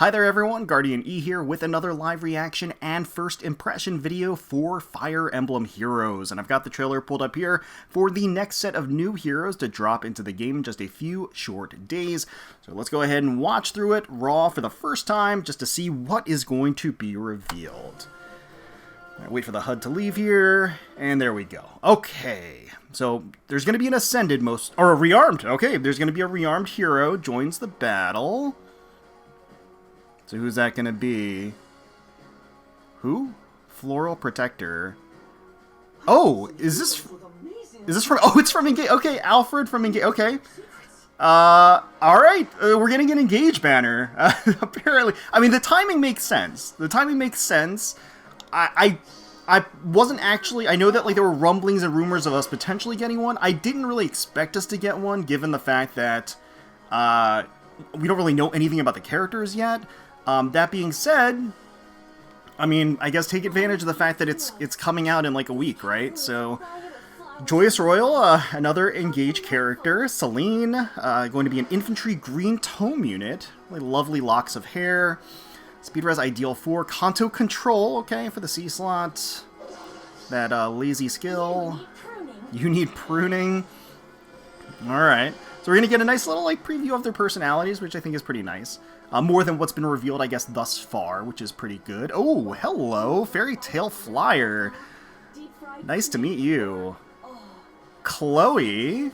Hi there everyone, GuardianE here with another live reaction and first impression video for Fire Emblem Heroes. And I've got the trailer pulled up here for the next set of new heroes to drop into the game in just a few short days. So let's go ahead and watch through it raw for the first time just to see what is going to be revealed. Wait for the HUD to leave here, and there we go. Okay, so there's going to be an ascended or a rearmed. Okay, there's going to be a rearmed hero joins the battle. So who's that going to be? Who? Floral Protector. Oh, is this from... Oh, it's from Engage. Okay, Alfred from Engage. Okay. Alright. We're getting an Engage banner. Apparently. I mean, the timing makes sense. The timing makes sense. I wasn't actually... I know that like there were rumblings and rumors of us potentially getting one. I didn't really expect us to get one, given the fact that we don't really know anything about the characters yet. That being said, I mean, I guess take advantage of the fact that it's coming out in like a week, right? So, Joyous Royal, another Engage character. Celine, going to be an infantry green tome unit. Really lovely locks of hair. Speed res ideal for Kanto control, okay, for the C slot. That lazy skill. You need pruning. Alright. So we're going to get a nice little like preview of their personalities, which I think is pretty nice. More than what's been revealed, I guess, thus far, which is pretty good. Oh, hello, Fairy Tale Flier. Nice to meet you. Chloe.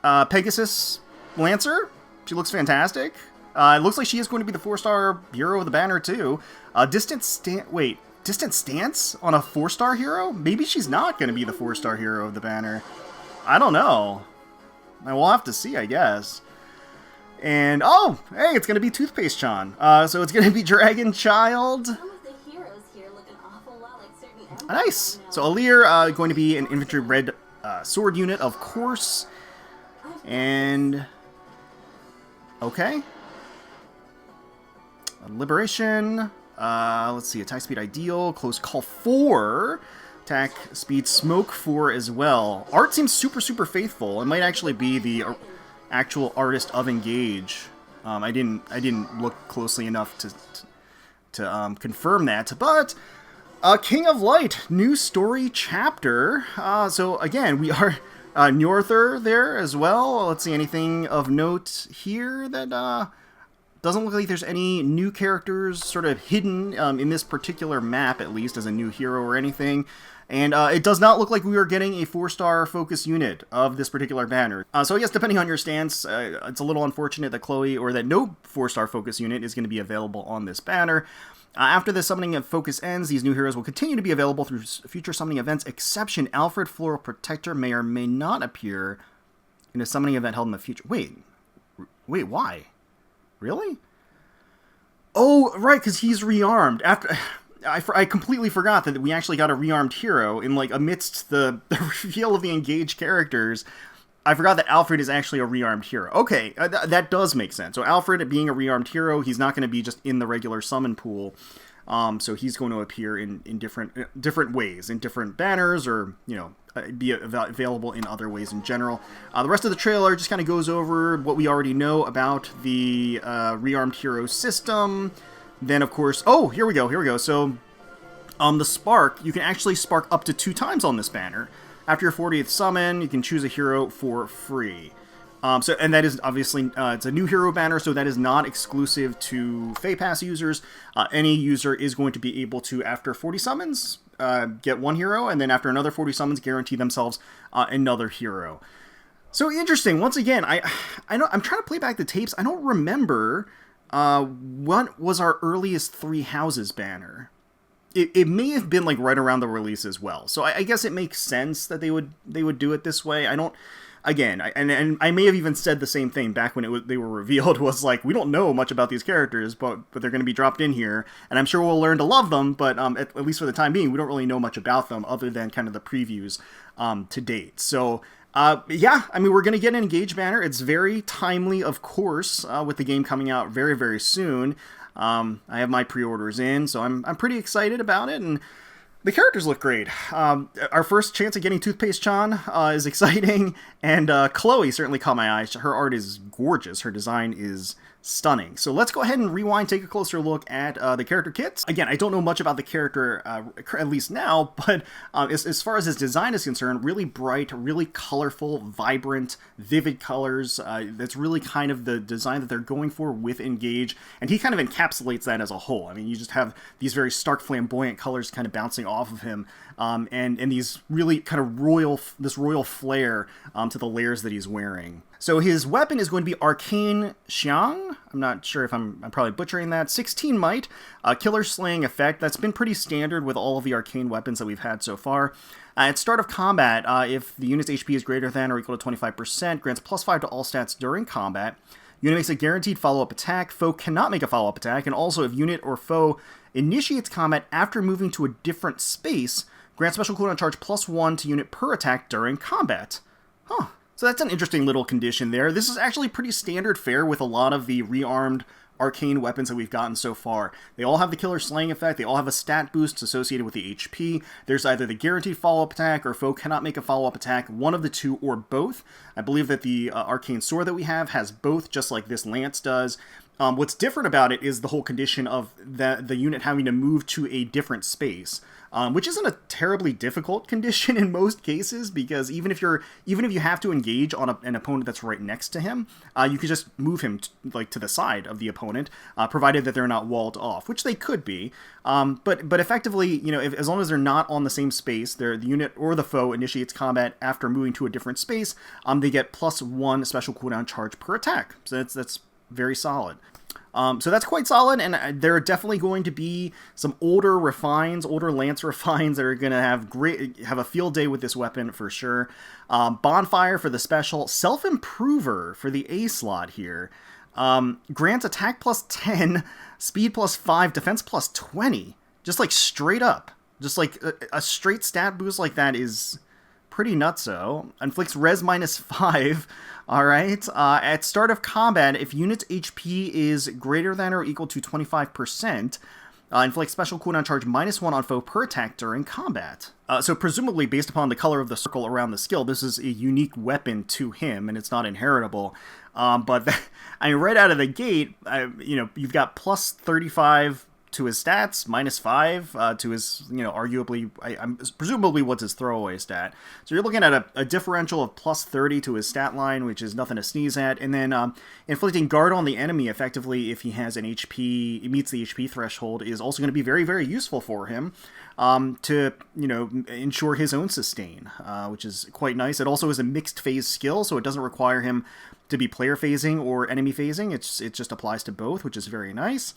Pegasus Lancer. She looks fantastic. It looks like she is going to be the 4-star hero of the banner, too. Distant Stance on a 4-star hero? Maybe she's not going to be the 4-star hero of the banner. I don't know. We'll have to see, I guess. And, oh, hey, it's going to be Toothpaste-chan. So it's going to be Dragon Child. Nice. So Alear, going to be an infantry red sword unit, of course. And, okay. Liberation. Let's see, attack speed ideal, close call 4. Attack speed smoke 4 as well. Art seems super faithful. It might actually be the actual artist of Engage. I didn't look closely enough to confirm that, but King of Light, new story chapter. So again, we are Norther there as well. Let's see, anything of note here that doesn't look like there's any new characters sort of hidden in this particular map, at least as a new hero or anything. And it does not look like we are getting a 4-star focus unit of this particular banner. So I guess depending on your stance, it's a little unfortunate that Chloe, or that no 4-star focus unit is going to be available on this banner. After the summoning of focus ends, these new heroes will continue to be available through future summoning events, exception Alfred, Floral Protector may or may not appear in a summoning event held in the future. Wait, why? Really? Oh, right, because he's rearmed. After... I completely forgot that we actually got a rearmed hero in, like, amidst the reveal of the Engage characters. I forgot that Alfred is actually a rearmed hero. Okay, that does make sense. So Alfred being a rearmed hero, he's not going to be just in the regular summon pool. So he's going to appear in different ways, in different banners, or, you know, be available in other ways in general. The rest of the trailer just kind of goes over what we already know about the rearmed hero system. Then, of course... Oh, here we go. So, the Spark, you can actually spark up to 2 times on this banner. After your 40th summon, you can choose a hero for free. And that is obviously... it's a new hero banner, so that is not exclusive to FEH users. Any user is going to be able to, after 40 summons, get 1 hero, and then after another 40 summons, guarantee themselves another hero. So, interesting. Once again, I'm trying to play back the tapes. I don't remember... what was our earliest 3 houses banner? It may have been like right around the release as well. So I guess it makes sense that they would do it this way. I don't, again, and I may have even said the same thing back when they were revealed, was like, we don't know much about these characters, but they're going to be dropped in here, and I'm sure we'll learn to love them, but at least for the time being, we don't really know much about them other than kind of the previews to date. So yeah, I mean, we're going to get an Engage banner. It's very timely, of course, with the game coming out very soon. I have my pre-orders in, so I'm pretty excited about it, and the characters look great. Our first chance at getting Toothpaste-chan is exciting, and Chloe certainly caught my eye. Her art is gorgeous. Her design is stunning. So let's go ahead and rewind, take a closer look at the character kits. Again, I don't know much about the character, at least now, but as far as his design is concerned, really bright, really colorful, vibrant, vivid colors. That's really kind of the design that they're going for with Engage, and he kind of encapsulates that as a whole. I mean, you just have these very stark, flamboyant colors kind of bouncing off of him, and these really kind of royal flair to the layers that he's wearing. So his weapon is going to be Arcane Xiang. I'm not sure if I'm probably butchering that. 16 might, killer slaying effect. That's been pretty standard with all of the arcane weapons that we've had so far. At start of combat, if the unit's HP is greater than or equal to 25%, grants +5 to all stats during combat. Unit makes a guaranteed follow-up attack. Foe cannot make a follow-up attack. And also, if unit or foe initiates combat after moving to a different space, grant special cooldown charge +1 to unit per attack during combat. Huh. So that's an interesting little condition there. This is actually pretty standard fare with a lot of the rearmed arcane weapons that we've gotten so far. They all have the killer slaying effect, they all have a stat boost associated with the HP. There's either the guaranteed follow-up attack or foe cannot make a follow-up attack, one of the two or both. I believe that the arcane sword that we have has both, just like this lance does. What's different about it is the whole condition of the unit having to move to a different space, which isn't a terribly difficult condition in most cases, because even if you have to engage on an opponent that's right next to him, you could just move him to the side of the opponent, provided that they're not walled off, which they could be. But effectively, as long as they're not on the same space, the unit or the foe initiates combat after moving to a different space, they get +1 special cooldown charge per attack. So that's very solid. So that's quite solid, and there are definitely going to be some older Lance refines that are going to have a field day with this weapon for sure. Bonfire for the special, Self-Improver for the A slot here. Grants attack +10, speed +5, defense +20. Just like straight up. Just like a straight stat boost like that is pretty nutso. Inflicts res -5. Alright, at start of combat, if unit's HP is greater than or equal to 25%, inflicts special cooldown charge -1 on foe per attack during combat. So presumably, based upon the color of the circle around the skill, this is a unique weapon to him, and it's not inheritable. But right out of the gate, you've got +35 to his stats, -5 to his, arguably, presumably what's his throwaway stat. So you're looking at a differential of +30 to his stat line, which is nothing to sneeze at. And then inflicting guard on the enemy effectively, if he has an HP, meets the HP threshold, is also going to be very, very useful for him to, ensure his own sustain, which is quite nice. It also is a mixed phase skill, so it doesn't require him to be player phasing or enemy phasing. It just applies to both, which is very nice.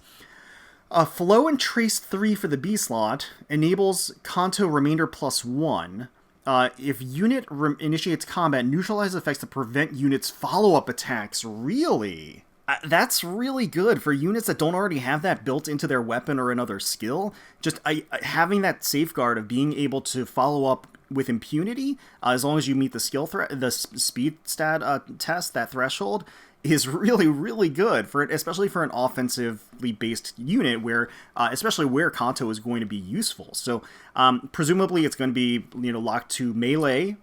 Flow and Trace 3 for the B slot enables Kanto Remainder +1. If unit initiates combat, neutralize effects to prevent units' follow-up attacks. Really? That's really good for units that don't already have that built into their weapon or another skill. Just having that safeguard of being able to follow up with impunity, as long as you meet the skill the speed stat test, that threshold, is really, really good especially for an offensively based unit especially where Kanto is going to be useful. So presumably it's going to be locked to melee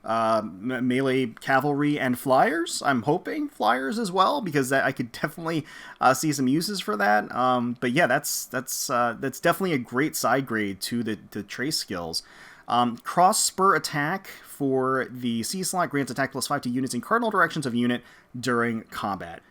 cavalry and flyers. I'm hoping flyers as well, because I could definitely see some uses for that. But yeah, that's definitely a great side grade to the trace skills. Cross spur attack for the C slot grants attack +5 to units in cardinal directions of unit during combat.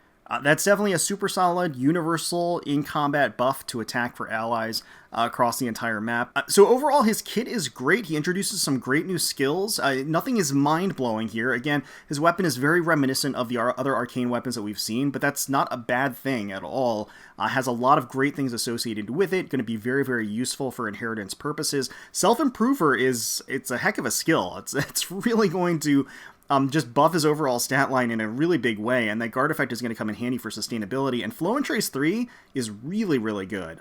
That's definitely a super solid universal in combat buff to attack for allies across the entire map. So overall, his kit is great. He introduces some great new skills. Nothing is mind-blowing here. Again, his weapon is very reminiscent of the other arcane weapons that we've seen, but that's not a bad thing at all. Has a lot of great things associated with it. Going to be very, very useful for inheritance purposes. Self-Improver it's a heck of a skill. It's really going to just buff his overall stat line in a really big way, and that guard effect is going to come in handy for sustainability. And Flow and Trace 3 is really, really good.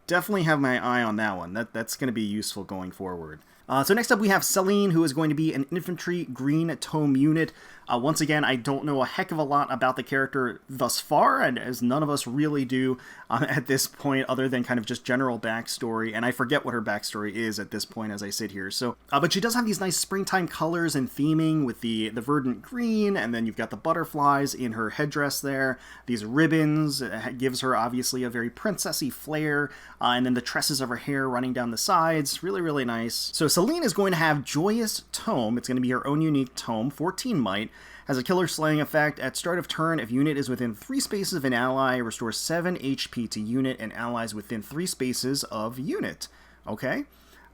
definitely have my eye on that one. That's going to be useful going forward. So next up we have Celine, who is going to be an infantry green tome unit. Once again, I don't know a heck of a lot about the character thus far, and as none of us really do at this point, other than kind of just general backstory, and I forget what her backstory is at this point as I sit here. So, but she does have these nice springtime colors and theming with the verdant green, and then you've got the butterflies in her headdress there, these ribbons, it gives her obviously a very princessy flair, and then the tresses of her hair running down the sides, really, really nice. So Celine is going to have Joyous Tome. It's going to be her own unique tome, 14 might. Has a killer slaying effect. At start of turn, if unit is within 3 spaces of an ally, restore 7 HP to unit and allies within 3 spaces of unit. Okay?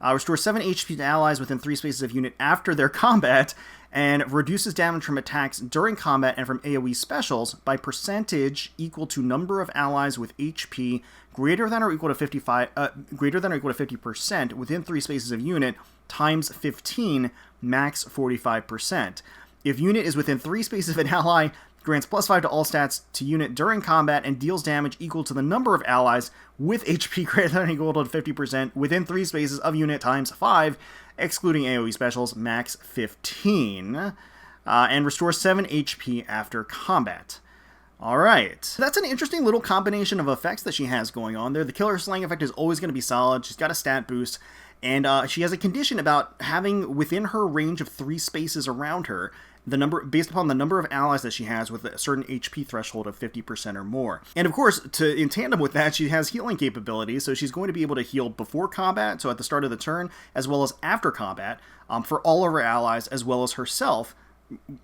Restore 7 HP to allies within 3 spaces of unit after their combat, and reduces damage from attacks during combat and from AoE specials by percentage equal to number of allies with HP greater than or equal to 50% within 3 spaces of unit times 15, max 45%. If unit is within 3 spaces of an ally, grants +5 to all stats to unit during combat and deals damage equal to the number of allies with HP greater than or equal to 50% within 3 spaces of unit times 5, excluding AoE specials, max 15, and restores 7 HP after combat. Alright, that's an interesting little combination of effects that she has going on there. The killer slaying effect is always going to be solid. She's got a stat boost, and she has a condition about having within her range of 3 spaces around her, the number based upon the number of allies that she has with a certain HP threshold of 50% or more. And of course, in tandem with that, she has healing capabilities, so she's going to be able to heal before combat, so at the start of the turn, as well as after combat, for all of her allies, as well as herself,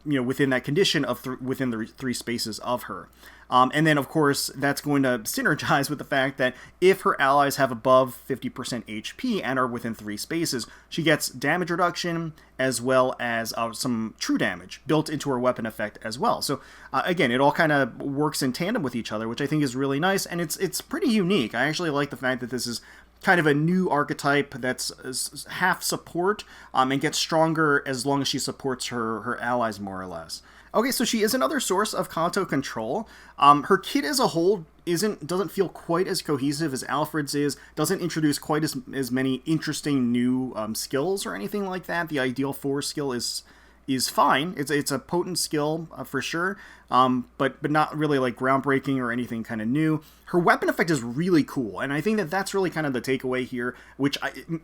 within that condition of within the 3 spaces of her. And then, of course, that's going to synergize with the fact that if her allies have above 50% HP and are within 3 spaces, she gets damage reduction as well as some true damage built into her weapon effect as well. So, again, it all kind of works in tandem with each other, which I think is really nice, and it's pretty unique. I actually like the fact that this is kind of a new archetype that's half support and gets stronger as long as she supports her allies more or less. Okay, so she is another source of Kanto control. Her kit as a whole doesn't feel quite as cohesive as Alfred's is, doesn't introduce quite as many interesting new skills or anything like that. The Ideal 4 skill is fine. It's a potent skill for sure, but not really like groundbreaking or anything kind of new. Her weapon effect is really cool, and I think that's really kind of the takeaway here, which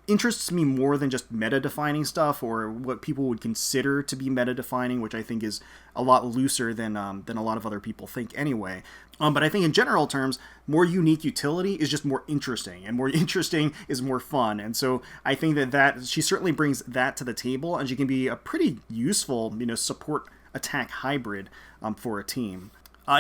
interests me more than just meta-defining stuff or what people would consider to be meta-defining, which I think is a lot looser than a lot of other people think anyway. But I think in general terms, more unique utility is just more interesting, and more interesting is more fun. And so I think that she certainly brings that to the table, and she can be a pretty useful, support attack hybrid for a team.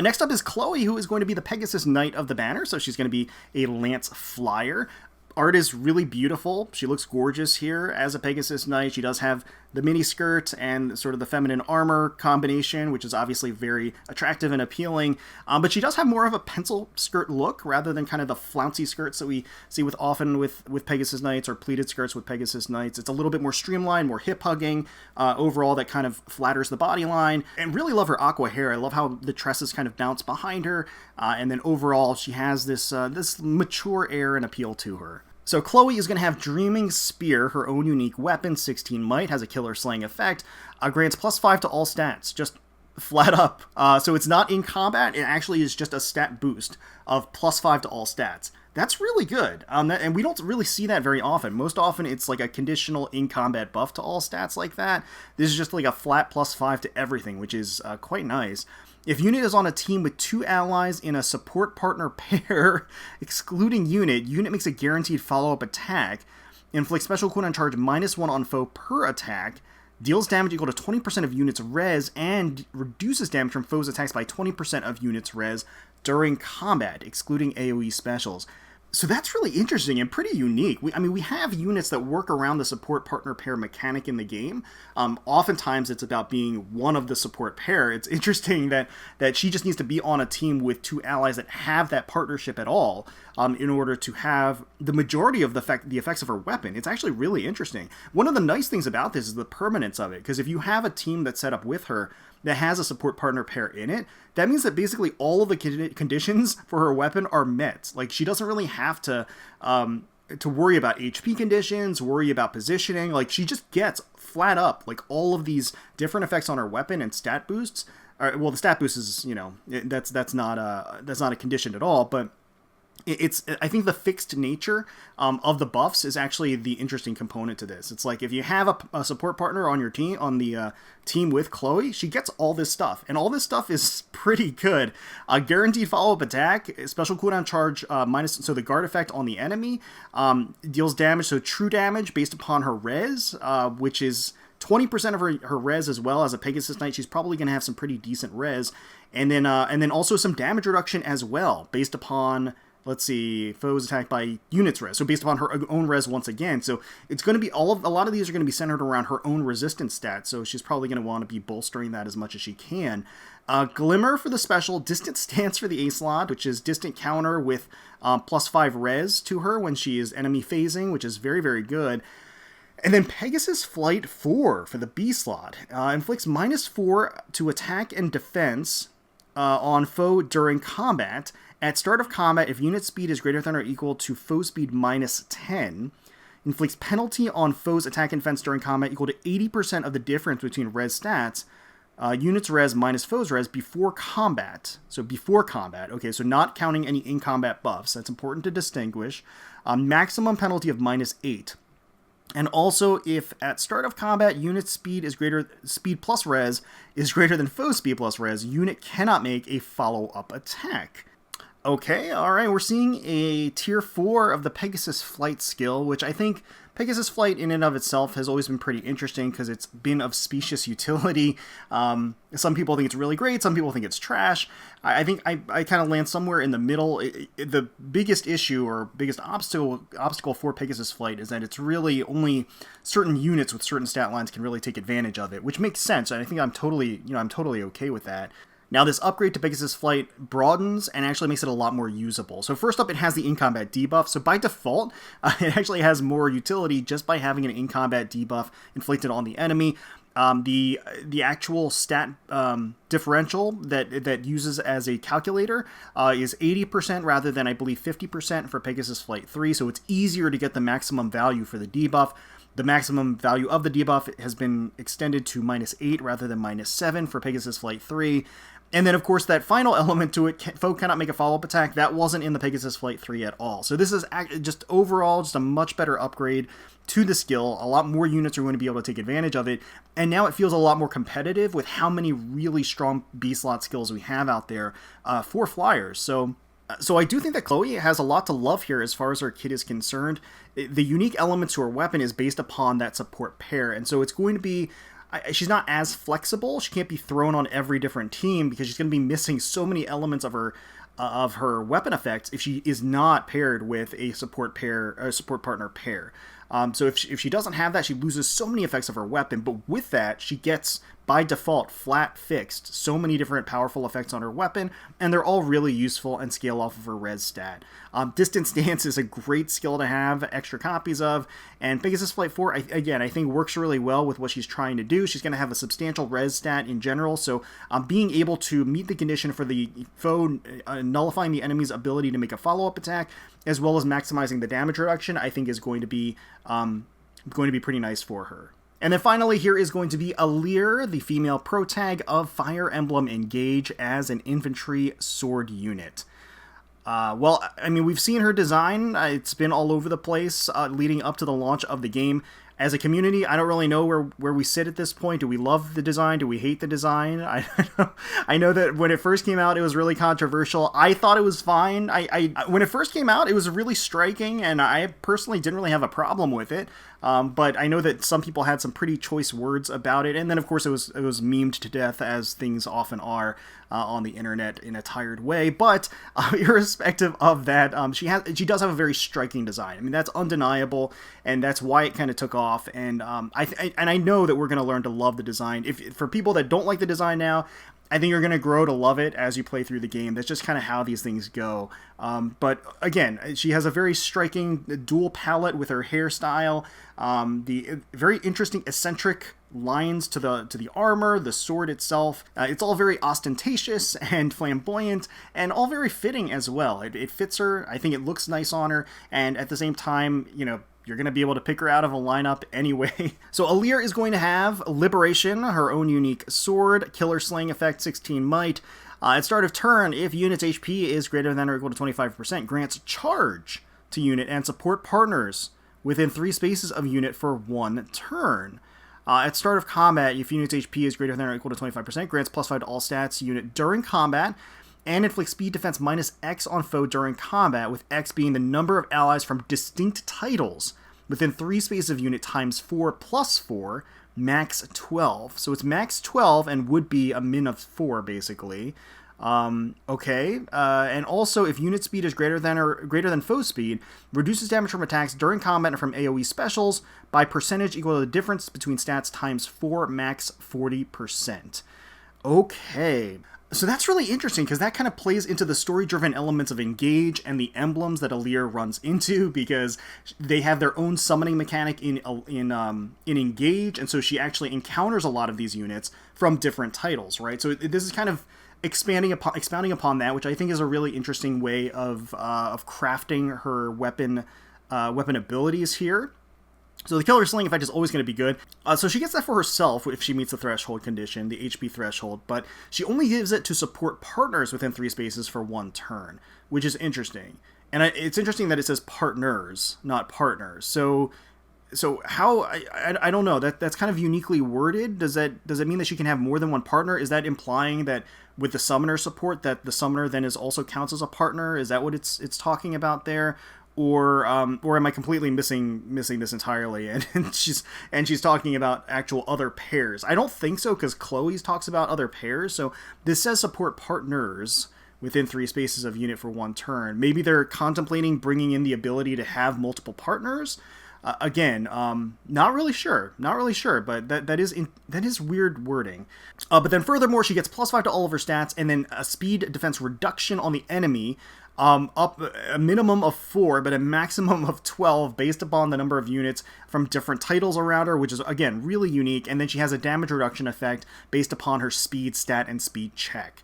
Next up is Chloe, who is going to be the Pegasus Knight of the banner, so she's going to be a Lance Flier. Art is really beautiful. She looks gorgeous here as a Pegasus Knight. She does have the mini skirt and sort of the feminine armor combination, which is obviously very attractive and appealing. But she does have more of a pencil skirt look rather than kind of the flouncy skirts that we see often with Pegasus Knights or pleated skirts with Pegasus Knights. It's a little bit more streamlined, more hip-hugging. Overall, that kind of flatters the body line. And really love her aqua hair. I love how the tresses kind of bounce behind her. And then overall, she has this mature air and appeal to her. So Chloe is going to have Dreaming Spear, her own unique weapon, 16 might, has a killer slaying effect, grants +5 to all stats, just flat up. So it's not in combat, it actually is just a stat boost of +5 to all stats. That's really good, and we don't really see that very often. Most often it's like a conditional in-combat buff to all stats like that. This is just like a flat +5 to everything, which is quite nice. If unit is on a team with 2 allies in a support partner pair, excluding unit makes a guaranteed follow-up attack, inflicts special cooldown charge -1 on foe per attack, deals damage equal to 20% of unit's res, and reduces damage from foes' attacks by 20% of unit's res during combat, excluding AoE specials. So that's really interesting and pretty unique. We have units that work around the support partner pair mechanic in the game. Oftentimes it's about being one of the support pair. It's interesting that she just needs to be on a team with 2 allies that have that partnership at all in order to have the majority of the effects of her weapon. It's actually really interesting. One of the nice things about this is the permanence of it, because if you have a team that's set up with her, that has a support partner pair in it, that means that basically all of the conditions for her weapon are met. Like, she doesn't really have to worry about HP conditions, worry about positioning. Like, she just gets flat up like all of these different effects on her weapon and stat boosts. Well, the stat boost is, you know, that's not a condition at all, but I think the fixed nature of the buffs is actually the interesting component to this. It's like, if you have a support partner on your team, on the team with Chloe, she gets all this stuff, and all this stuff is pretty good. Guaranteed follow-up attack, special cooldown charge so the guard effect on the enemy deals damage, so true damage based upon her res, which is 20% of her res as well. As a Pegasus Knight, she's probably going to have some pretty decent res, and then also some damage reduction as well based upon, let's see, foes attacked by units res. So based upon her own res once again. So it's going to be a lot of these are going to be centered around her own resistance stats. So she's probably going to want to be bolstering that as much as she can. Glimmer for the special, distant stance for the A slot, which is distant counter with +5 res to her when she is enemy phasing, which is very, very good. And then Pegasus Flight 4 for the B slot. Inflicts -4 to attack and defense on foe during combat. At start of combat, if unit speed is greater than or equal to foe speed -10, inflicts penalty on foe's attack and defense during combat equal to 80% of the difference between res stats, units res minus foe's res before combat. So before combat, okay, so not counting any in-combat buffs. That's important to distinguish. Maximum penalty of -8. And also, if at start of combat, unit speed plus res is greater than foe speed plus res, unit cannot make a follow-up attack. Okay, alright, we're seeing a tier 4 of the Pegasus Flight skill, which I think Pegasus Flight in and of itself has always been pretty interesting because it's been of specious utility. Some people think it's really great, some people think it's trash. I think I kind of land somewhere in the middle. The biggest issue or biggest obstacle for Pegasus Flight is that it's really only certain units with certain stat lines can really take advantage of it, which makes sense, and I think I'm totally okay with that. Now, this upgrade to Pegasus Flight broadens and actually makes it a lot more usable. So first up, it has the in-combat debuff. So by default, it actually has more utility just by having an in-combat debuff inflicted on the enemy. The actual stat differential that uses as a calculator is 80% rather than, I believe, 50% for Pegasus Flight 3. So it's easier to get the maximum value for the debuff. The maximum value of the debuff has been extended to -8 rather than -7 for Pegasus Flight 3. And then, of course, that final element to it, foe cannot make a follow-up attack, that wasn't in the Pegasus Flight 3 at all. So this is just overall just a much better upgrade to the skill. A lot more units are going to be able to take advantage of it. And now it feels a lot more competitive with how many really strong B-slot skills we have out there for Flyers. So I do think that Chloe has a lot to love here as far as her kit is concerned. The unique element to her weapon is based upon that support pair. And so it's going to be... she's not as flexible. She can't be thrown on every different team because she's going to be missing so many elements of her weapon effects if she is not paired with a support partner pair. So if she doesn't have that, she loses so many effects of her weapon. But with that, she gets, by default, flat fixed so many different powerful effects on her weapon, and they're all really useful and scale off of her res stat. Distant Stance is a great skill to have extra copies of, and Pegasus Flight 4, again, I think works really well with what she's trying to do. She's going to have a substantial res stat in general, so being able to meet the condition for the foe nullifying the enemy's ability to make a follow-up attack, as well as maximizing the damage reduction, I think is going to be pretty nice for her. And then finally, here is going to be Alear, the female pro-tag of Fire Emblem Engage as an infantry sword unit. Well, I mean, we've seen her design. It's been all over the place leading up to the launch of the game. As a community, I don't really know where we sit at this point. Do we love the design? Do we hate the design? I know that when it first came out, it was really controversial. I thought it was fine. When it first came out, it was really striking, and I personally didn't really have a problem with it. But I know that some people had some pretty choice words about it, and then of course it was memed to death, as things often are on the internet in a tired way. But irrespective of that, she does have a very striking design. I mean, that's undeniable, and that's why it kind of took off. And I know that we're going to learn to love the design. For people that don't like the design now, I think you're going to grow to love it as you play through the game. That's just kind of how these things go. But again, she has a very striking dual palette with her hairstyle. The very interesting eccentric lines to the armor, the sword itself. It's all very ostentatious and flamboyant, and all very fitting as well. It fits her. I think it looks nice on her, and at the same time, you're going to be able to pick her out of a lineup anyway. So Alear is going to have Liberation, her own unique sword, Killer Slaying effect, 16 might. At start of turn, if unit's HP is greater than or equal to 25%, grants charge to unit and support partners within 3 spaces of unit for 1 turn. At start of combat, if unit's HP is greater than or equal to 25%, grants +5 to all stats unit during combat, and inflicts speed defense -X on foe during combat, with X being the number of allies from distinct titles within 3 spaces of unit times 4 + 4, max 12. So it's max 12 and would be a min of 4, basically. Okay. And also, if unit speed is greater than foe speed, reduces damage from attacks during combat and from AoE specials by percentage equal to the difference between stats times 4, max 40%. Okay. So that's really interesting, because that kind of plays into the story-driven elements of Engage and the emblems that Alear runs into, because they have their own summoning mechanic in Engage, and so she actually encounters a lot of these units from different titles, right? So this is kind of expounding upon that, which I think is a really interesting way of crafting her weapon abilities here. So the Killer Slaying effect is always going to be good. So she gets that for herself if she meets the threshold condition, the HP threshold, but she only gives it to support partners within 3 spaces for 1 turn, which is interesting. And it's interesting that it says partners, not partners. So how, I don't know, that's kind of uniquely worded. Does it mean that she can have more than 1 partner? Is that implying that with the summoner support, that the summoner then also counts as a partner? Is that what it's talking about there? Or am I completely missing this entirely? And she's talking about actual other pairs. I don't think so, because Chloe's talks about other pairs. So this says support partners within 3 spaces of unit for 1 turn. Maybe they're contemplating bringing in the ability to have multiple partners. Again, not really sure, but that is weird wording. But then furthermore, she gets +5 to all of her stats, and then a speed defense reduction on the enemy, up a minimum of 4, but a maximum of 12 based upon the number of units from different titles around her, which is, again, really unique. And then she has a damage reduction effect based upon her speed stat and speed check.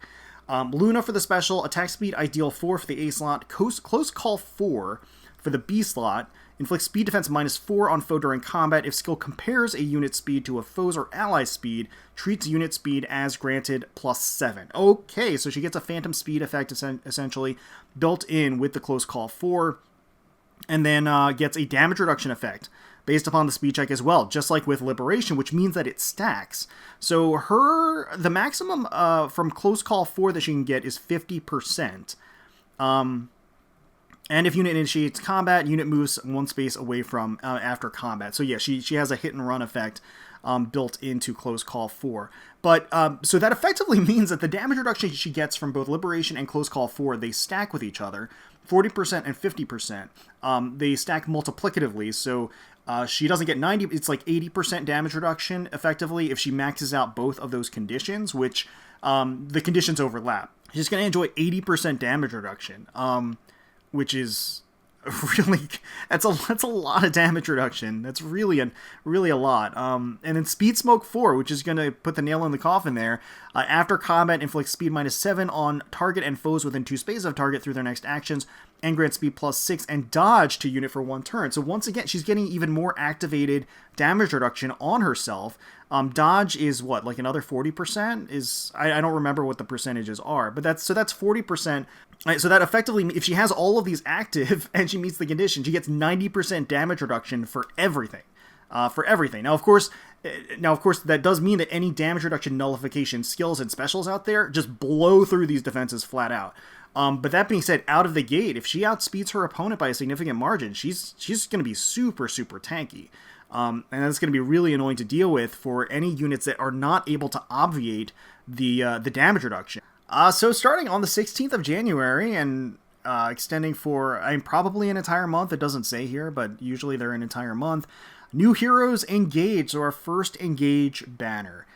Luna for the special, attack speed ideal 4 for the A slot, close call 4 for the B slot, inflicts speed defense -4 on foe during combat. If skill compares a unit speed to a foe's or ally's speed, treats unit speed as granted +7. Okay, so she gets a phantom speed effect essentially built in with the close call 4, and then gets a damage reduction effect based upon the speed check as well, just like with Liberation, which means that it stacks. So the maximum from close call 4 that she can get is 50%. And if unit initiates combat, unit moves 1 space away from after combat. So yeah, she has a hit and run effect built into close call 4. But so that effectively means that the damage reduction she gets from both Liberation and close call 4, they stack with each other, 40% and 50%. They stack multiplicatively, so she doesn't get 90, it's like 80% damage reduction effectively if she maxes out both of those conditions, which the conditions overlap. She's going to enjoy 80% damage reduction. Which is really, that's a lot of damage reduction. That's really a lot. And then Speed Smoke 4, which is going to put the nail in the coffin there. After combat, inflicts speed -7 on target and foes within 2 spaces of target through their next actions, and grants speed +6 and dodge to unit for 1 turn. So once again, she's getting even more activated damage reduction on herself. Dodge is what, like another 40%? I don't remember what the percentages are, but that's 40%. So that effectively, if she has all of these active and she meets the condition, she gets 90% damage reduction for everything. Now, of course, that does mean that any damage reduction nullification skills and specials out there just blow through these defenses flat out. But that being said, out of the gate, if she outspeeds her opponent by a significant margin, she's going to be super, super tanky. And that's going to be really annoying to deal with for any units that are not able to obviate the damage reduction. So starting on the 16th of January and extending for, probably an entire month. It doesn't say here, but usually they're an entire month. New heroes Engage, so our first Engage banner.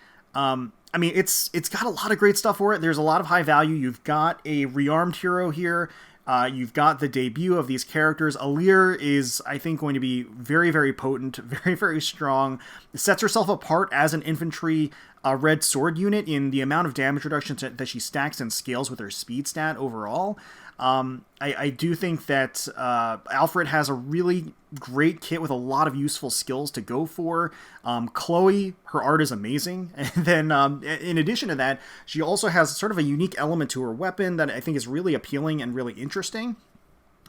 I mean, it's got a lot of great stuff for it. There's a lot of high value. You've got a rearmed hero here. You've got the debut of these characters. Alear is, I think, going to be very, very potent, very, very strong. It sets herself apart as an infantry red sword unit in the amount of damage reduction that she stacks and scales with her speed stat overall. I do think that Alfred has a really great kit with a lot of useful skills to go for. Chloe, her art is amazing. And then in addition to that, she also has sort of a unique element to her weapon that I think is really appealing and really interesting.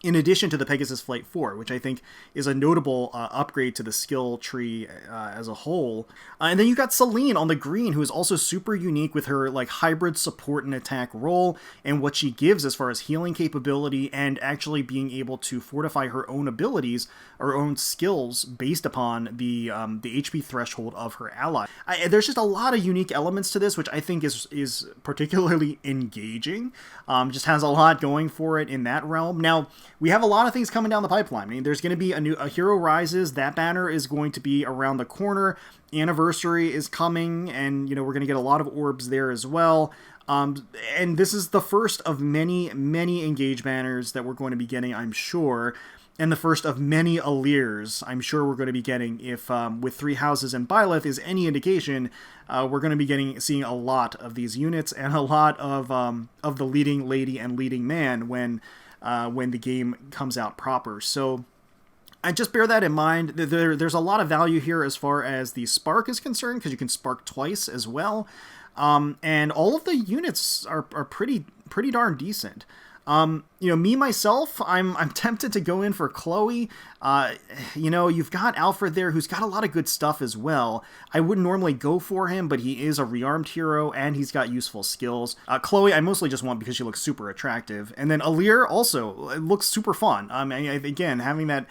In addition to the Pegasus Flight 4, which I think is a notable upgrade to the skill tree as a whole. And then you got Celine on the green, who is also super unique with her like hybrid support and attack role, and what she gives as far as healing capability and actually being able to fortify her own abilities, her own skills based upon the HP threshold of her ally. There's just a lot of unique elements to this, which I think is particularly engaging. Just has a lot going for it in that realm. Now, we have a lot of things coming down the pipeline. I mean, there's going to be a Hero Rises. That banner is going to be around the corner. Anniversary is coming, and, you know, we're going to get a lot of orbs there as well. And this is the first of many, many Engage banners that we're going to be getting, I'm sure. And the first of many Alears I'm sure we're going to be getting. If with Three Houses and Byleth is any indication, we're going to be seeing a lot of these units and a lot of the leading lady and leading man when the game comes out proper. So I just bear that in mind. There's a lot of value here as far as the spark is concerned, because you can spark twice as well. And all of the units are pretty darn decent. You know, me, myself, I'm tempted to go in for Chloe. You know, you've got Alfred there, who's got a lot of good stuff as well. I wouldn't normally go for him, but he is a rearmed hero, and he's got useful skills. Chloe, I mostly just want because she looks super attractive. And then Alear also looks super fun. Again, having that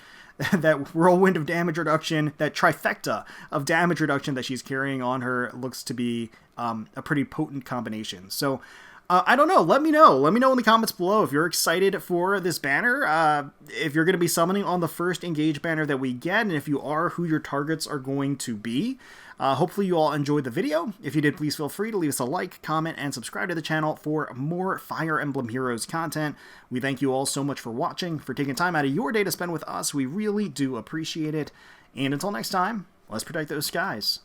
whirlwind of damage reduction, that trifecta of damage reduction that she's carrying on her looks to be a pretty potent combination. So, I don't know. Let me know. Let me know in the comments below if you're excited for this banner, if you're going to be summoning on the first Engage banner that we get, and if you are, who your targets are going to be. Hopefully you all enjoyed the video. If you did, please feel free to leave us a like, comment, and subscribe to the channel for more Fire Emblem Heroes content. We thank you all so much for watching, for taking time out of your day to spend with us. We really do appreciate it. And until next time, let's protect those skies.